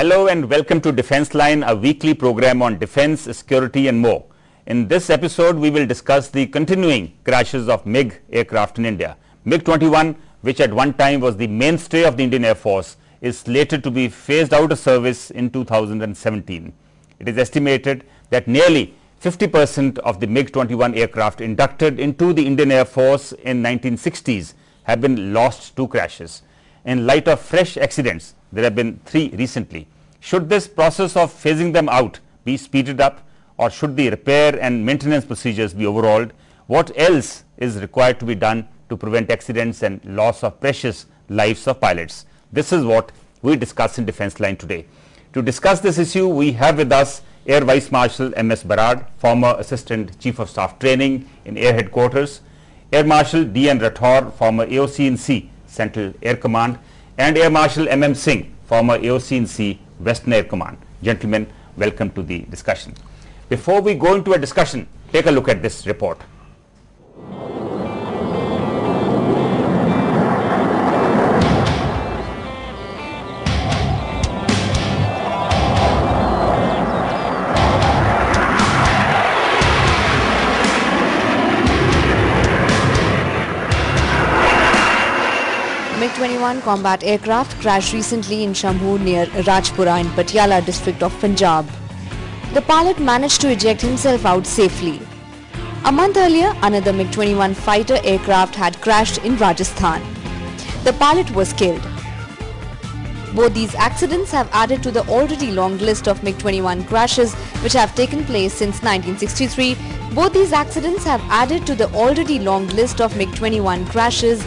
Hello and welcome to Defence Line, a weekly program on defence, security and more. In this episode, we will discuss the continuing crashes of Mige aircraft in India. MiG-21, which at one time was the mainstay of the Indian Air Force, is slated to be phased out of service in 2017. It is estimated that nearly 50% of the MiG-21 aircraft inducted into the Indian Air Force in 1960s have been lost to crashes. In light of fresh accidents, there have been 3 recently. Should this process of phasing them out be speeded up, or should the repair and maintenance procedures be overhauled? What else is required to be done to prevent accidents and loss of precious lives of pilots? This is what we discuss in Defence Line today. To discuss this issue, we have with us Air Vice Marshal M.S. Barad, former Assistant Chief of Staff Training in Air Headquarters, Air Marshal D.N. Rathore, former AOC&C Central Air Command, and Air Marshal M.M. Singh, former AOC&C Western Air Command. Gentlemen, welcome to the discussion. Before we go into a discussion, take a look at this report. MiG-21 combat aircraft crashed recently in Shambhu near Rajpura in Patiala district of Punjab. The pilot managed to eject himself out safely. A month earlier, another MiG-21 fighter aircraft had crashed in Rajasthan. The pilot was killed. Both these accidents have added to the already long list of MiG-21 crashes which have taken place since 1963. Both these accidents have added to the already long list of MiG-21 crashes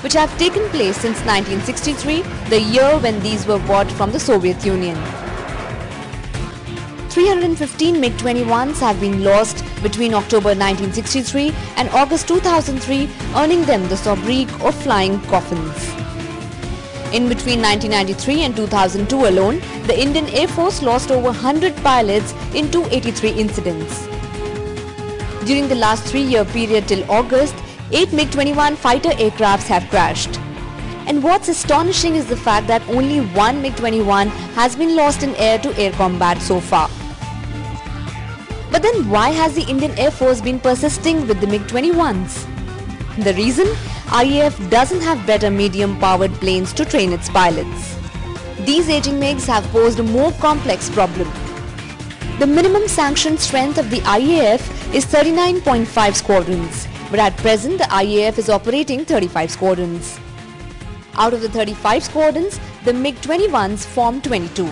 which have taken place since 1963, the year when these were bought from the Soviet Union. 315 MiG-21s have been lost between October 1963 and August 2003, earning them the sobriquet of flying coffins. In between 1993 and 2002 alone, the Indian Air Force lost over 100 pilots in 283 incidents. During the last 3-year period till August, 8 MiG-21 fighter aircrafts have crashed. And what's astonishing is the fact that only 1 MiG-21 has been lost in air-to-air combat so far. But then why has the Indian Air Force been persisting with the MiG-21s? The reason? IAF doesn't have better medium-powered planes to train its pilots. These aging MiGs have posed a more complex problem. The minimum sanctioned strength of the IAF is 39.5 squadrons. But at present, the IAF is operating 35 squadrons. Out of the 35 squadrons, the MiG-21s form 22.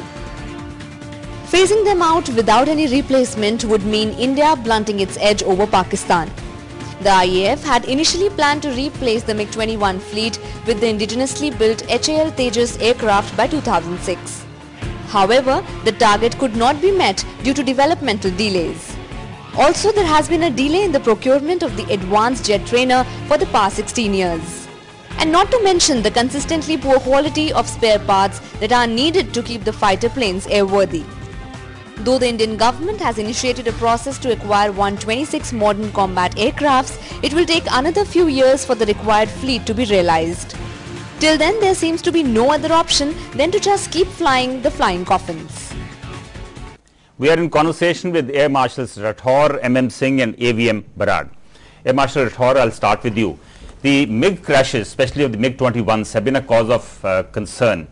Phasing them out without any replacement would mean India blunting its edge over Pakistan. The IAF had initially planned to replace the MiG-21 fleet with the indigenously built HAL Tejas aircraft by 2006. However, the target could not be met due to developmental delays. Also, there has been a delay in the procurement of the advanced jet trainer for the past 16 years. And not to mention the consistently poor quality of spare parts that are needed to keep the fighter planes airworthy. Though the Indian government has initiated a process to acquire 126 modern combat aircrafts, it will take another few years for the required fleet to be realized. Till then, there seems to be no other option than to just keep flying the flying coffins. We are in conversation with Air Marshals Rathore, M.M. Singh and AVM Barad. Air Marshal Rathore, I'll start with you. The MiG crashes, especially of the MiG-21s, have been a cause of concern.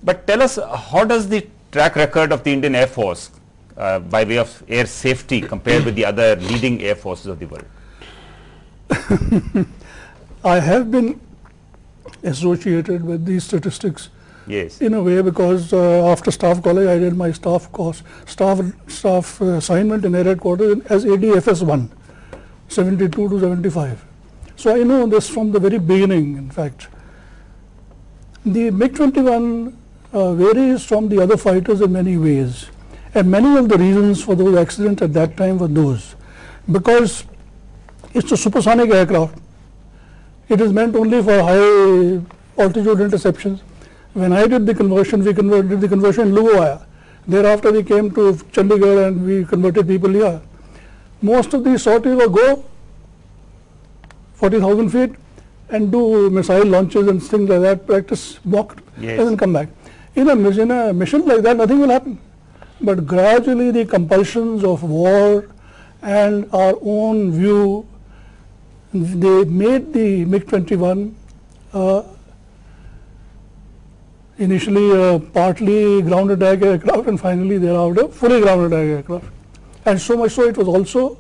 But tell us, how does the track record of the Indian Air Force by way of air safety compare with the other leading air forces of the world? I have been associated with these statistics. Yes. In a way, because after staff college, I did my staff course, staff assignment in Air Headquarters as ADFS 1, 72 to 75. So I know this from the very beginning, in fact. The MiG-21 varies from the other fighters in many ways. And many of the reasons for those accidents at that time were those. Because it's a supersonic aircraft. It is meant only for high altitude interceptions. When I did the conversion, we did the conversion in Lugawaya. Thereafter we came to Chandigarh and we converted people here. Most of these sorties will go 40,000 feet and do missile launches and things like that, practice mock and then come back. In a mission like that, nothing will happen. But gradually the compulsions of war and our own view, they made the MiG-21 initially a partly ground attack aircraft, and finally thereafter fully ground attack aircraft. And so much so it was also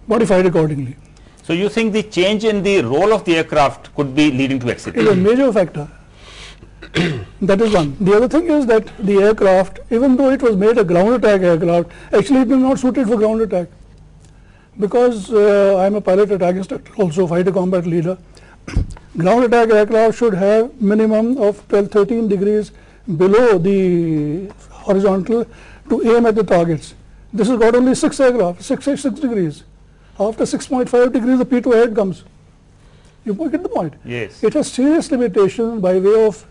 modified accordingly. So you think the change in the role of the aircraft could be leading to accidents? It is a major factor. That is one. The other thing is that the aircraft, even though it was made a ground attack aircraft, actually it is not suited for ground attack. Because I am a pilot attack instructor, also fighter combat leader. Ground attack aircraft should have minimum of 12-13 degrees below the horizontal to aim at the targets. This has got only 6 aircraft, 6 degrees. After 6.5 degrees, the P2 head comes. You get the point? Yes. It has serious limitations by way of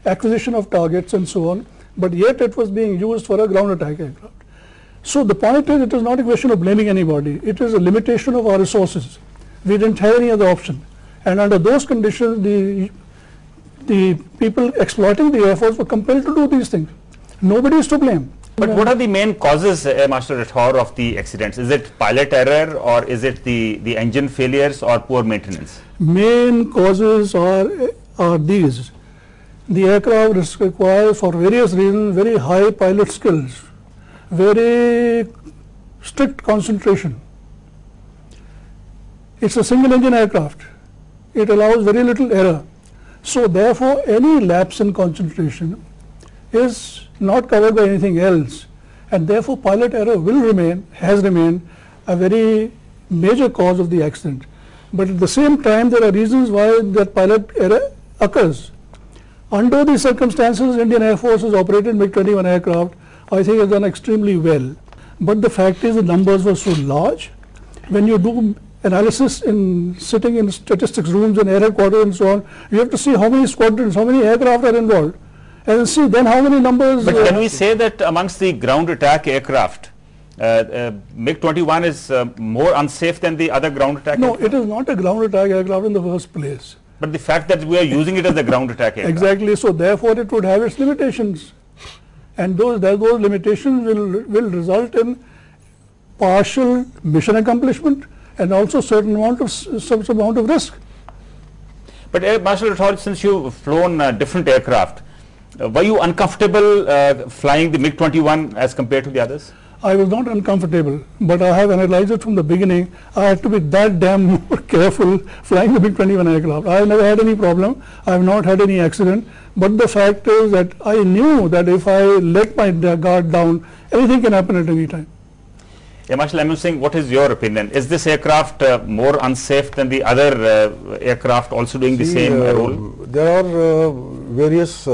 acquisition of targets and so on, but yet it was being used for a ground attack aircraft. So the point is, it is not a question of blaming anybody. It is a limitation of our resources. We didn't have any other option. And under those conditions, the people exploiting the Air Force were compelled to do these things. Nobody is to blame. But what are the main causes, Air Marshal Rathore, of the accidents? Is it pilot error, or is it the engine failures, or poor maintenance? Main causes are these. The aircraft requires, for various reasons, very high pilot skills, very strict concentration. It's a single engine aircraft. It allows very little error. So therefore, any lapse in concentration is not covered by anything else, and therefore pilot error will remain, has remained a very major cause of the accident. But at the same time, there are reasons why that pilot error occurs. Under these circumstances, Indian Air Force has operated MiG-21 aircraft, I think has done extremely well. But the fact is the numbers were so large. When you do analysis in sitting in statistics rooms and air headquarters and so on, you have to see how many squadrons, how many aircraft are involved, and see then how many numbers. But can we say that amongst the ground attack aircraft, MiG-21 is more unsafe than the other ground attack aircraft? No, it is not a ground attack aircraft in the first place. But the fact that we are using it as a ground attack aircraft. Exactly, so therefore it would have its limitations. And those limitations will result in partial mission accomplishment and also certain amount of some amount of risk. But Air Marshal Rathore, since you've flown different aircraft, were you uncomfortable flying the MiG-21 as compared to the others? I was not uncomfortable, but I have analyzed it from the beginning. I had to be that damn more careful flying the MiG-21 aircraft. I have never had any problem. I have not had any accident. But the fact is that I knew that if I let my guard down, anything can happen at any time. Yeah, Marshal, I'm saying, what is your opinion? Is this aircraft more unsafe than the other aircraft also doing the same role? There are various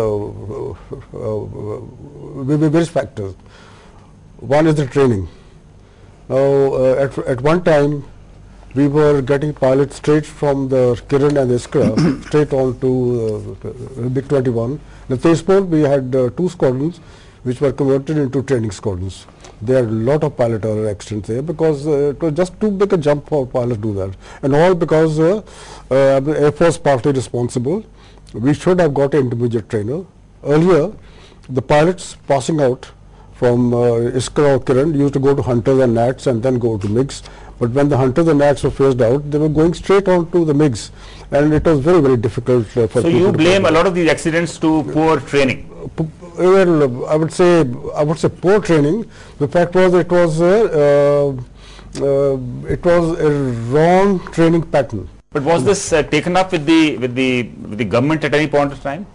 factors. One is the training. Now, at one time, we were getting pilots straight from the Kiran and Iskra, straight on to MiG-21. At Tezpur, we had 2 squadrons which were converted into training squadrons. There are a lot of pilot error accidents there because it was just too big a jump for pilots to do that. And all because the Air Force partly responsible. We should have got an intermediate trainer. Earlier, the pilots passing out from Iskra or Kiran used to go to Hunters and Nats and then go to MiGs. But when the Hunters and Nats were phased out, they were going straight on to the MiGs, and it was very, very difficult for people. So you blame a lot of these accidents to poor training? Well, I would say poor training. The fact was it was a wrong training pattern. But was this taken up with the government at any point of time?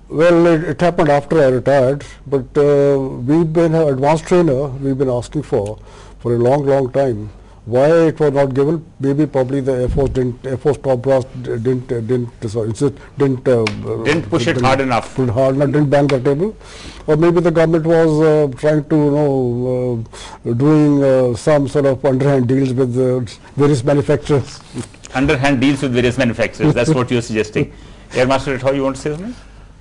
Well, it happened after I retired, but we've been an advanced trainer. We've been asking for a long time. Why it was not given? Maybe probably the Air Force top brass didn't push it hard enough. Didn't bang the table, or maybe the government was trying to doing some sort of underhand deals with various manufacturers. Underhand deals with various manufacturers. That's what you're suggesting. Air Marshal Rathore, you want to say something?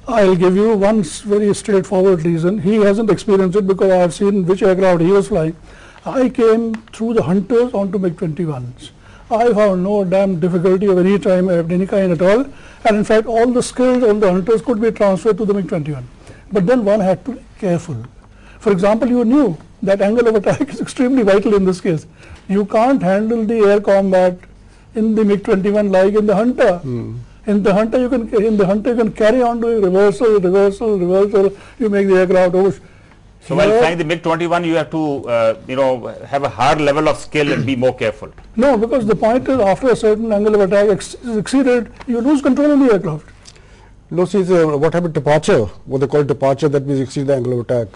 I'll give you one very straightforward reason. He hasn't experienced it because I have seen which aircraft he was flying. I came through the Hunters onto MiG-21s. I found no damn difficulty of any time of any kind at all. And in fact, all the skills of the hunters could be transferred to the MiG-21. But then one had to be careful. For example, you knew that angle of attack is extremely vital in this case. You can't handle the air combat in the MiG-21 like in the Hunter. In the Hunter, you can carry on doing reversal. You make the aircraft over. So while flying the MiG-21, you have to, have a higher level of skill and be more careful. No, because the point is, after a certain angle of attack is exceeded, you lose control of the aircraft. No, see, what happened departure, what they call departure, that means exceed the angle of attack.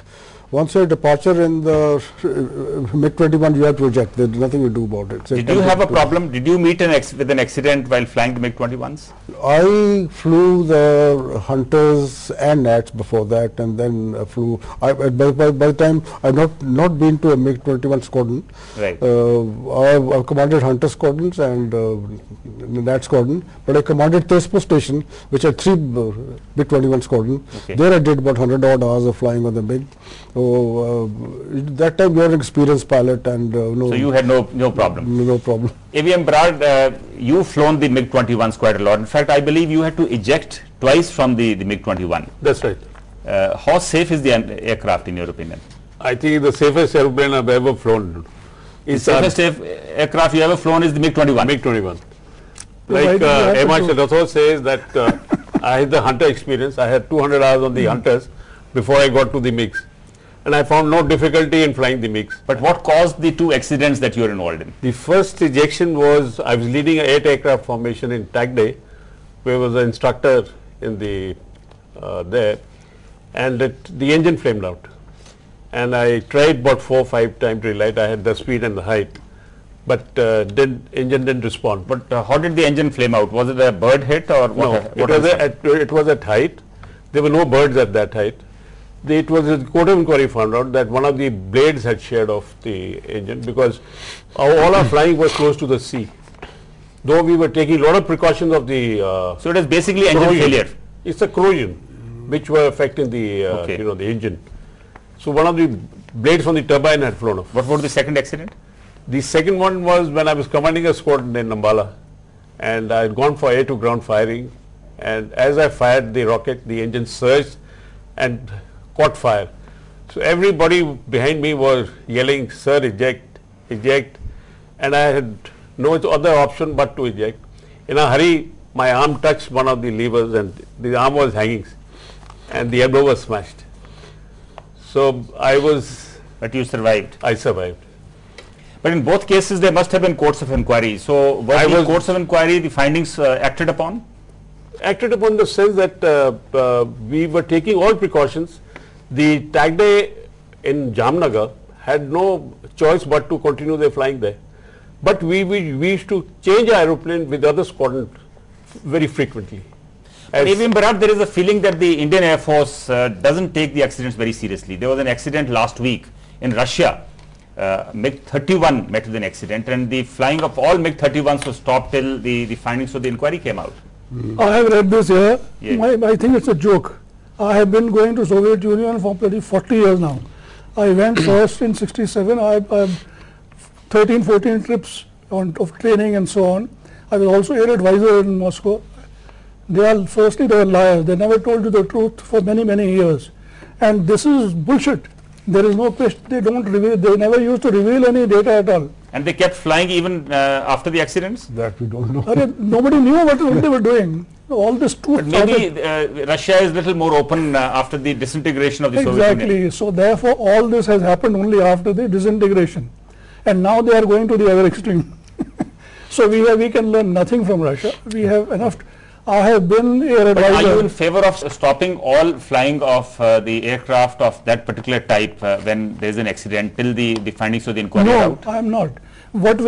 Once a departure in the MiG-21, you have to eject. There's nothing you do about it. Did you have a problem? Did you meet with an accident while flying the MiG-21s? I flew the Hunters and Nats before that, and then flew. By the time I've not been to a MiG-21 squadron. Right. I've commanded Hunter squadrons and Nat squadron, but I commanded Tespo station, which had 3 MiG-21 squadron. Okay. There I did about 100 odd hours of flying on the MiG. So that time you are an experienced pilot, and so you had no problem. No problem. AVM Brad, you've flown the MiG-21s quite a lot. In fact, I believe you had to eject twice from the MiG-21. That's right. How safe is the aircraft in your opinion? I think the safest airplane I've ever flown. The safest aircraft you ever flown is the MiG-21. MiG-21. Like Air Marshal Rathore says that I had the Hunter experience. I had 200 hours on the Hunters before I got to the MiGs. And I found no difficulty in flying the MiGs. But what caused the 2 accidents that you were involved in? The first ejection was, I was leading an 8 aircraft formation in TAG Day, where was an instructor in the there, and the engine flamed out. And I tried about 4 or 5 times to relight. I had the speed and the height, but engine didn't respond. But how did the engine flame out? Was it a bird hit or what? No, it was at height. There were no birds at that height. It was a court of inquiry found out that one of the blades had sheared off the engine, because all our flying was close to the sea. Though we were taking a lot of precautions of the so it is basically engine failure. It's a corrosion which were affecting the the engine. So one of the blades from the turbine had flown off. What was the second accident? The second one was when I was commanding a squadron in Nambala, and I had gone for air to ground firing, and as I fired the rocket, the engine surged and caught fire. So everybody behind me was yelling, "Sir, eject, eject," and I had no other option but to eject. In a hurry, my arm touched one of the levers and the arm was hanging and the elbow was smashed. So But you survived. I survived. But in both cases there must have been courts of inquiry. So were the courts of inquiry, the findings acted upon? Acted upon the sense that we were taking all precautions. The TAG Day in Jamnagar had no choice but to continue their flying there. But we used to change our aeroplane with other squadrons very frequently. Even perhaps there is a feeling that the Indian Air Force doesn't take the accidents very seriously. There was an accident last week in Russia. MiG-31 met with an accident, and the flying of all MiG-31s was stopped till the findings of the inquiry came out. I have read this here. Yeah. I think it's a joke. I have been going to Soviet Union for 40 years now. I went first in 67. I have 13, 14 trips of training and so on. I was also air advisor in Moscow. Firstly, they are liars. They never told you the truth for many, many years. And this is bullshit. There is no question. They don't reveal. They never used to reveal any data at all. And they kept flying even after the accidents? That we don't know. Nobody knew what they were doing. All this truth. But maybe Russia is a little more open after the disintegration of the Soviet Union. Exactly. So therefore, all this has happened only after the disintegration, and now they are going to the other extreme. So we can learn nothing from Russia. We have enough. I have been air advisor. But are you in favor of stopping all flying of the aircraft of that particular type when there is an accident till the findings of the inquiry are out? No, I am not. What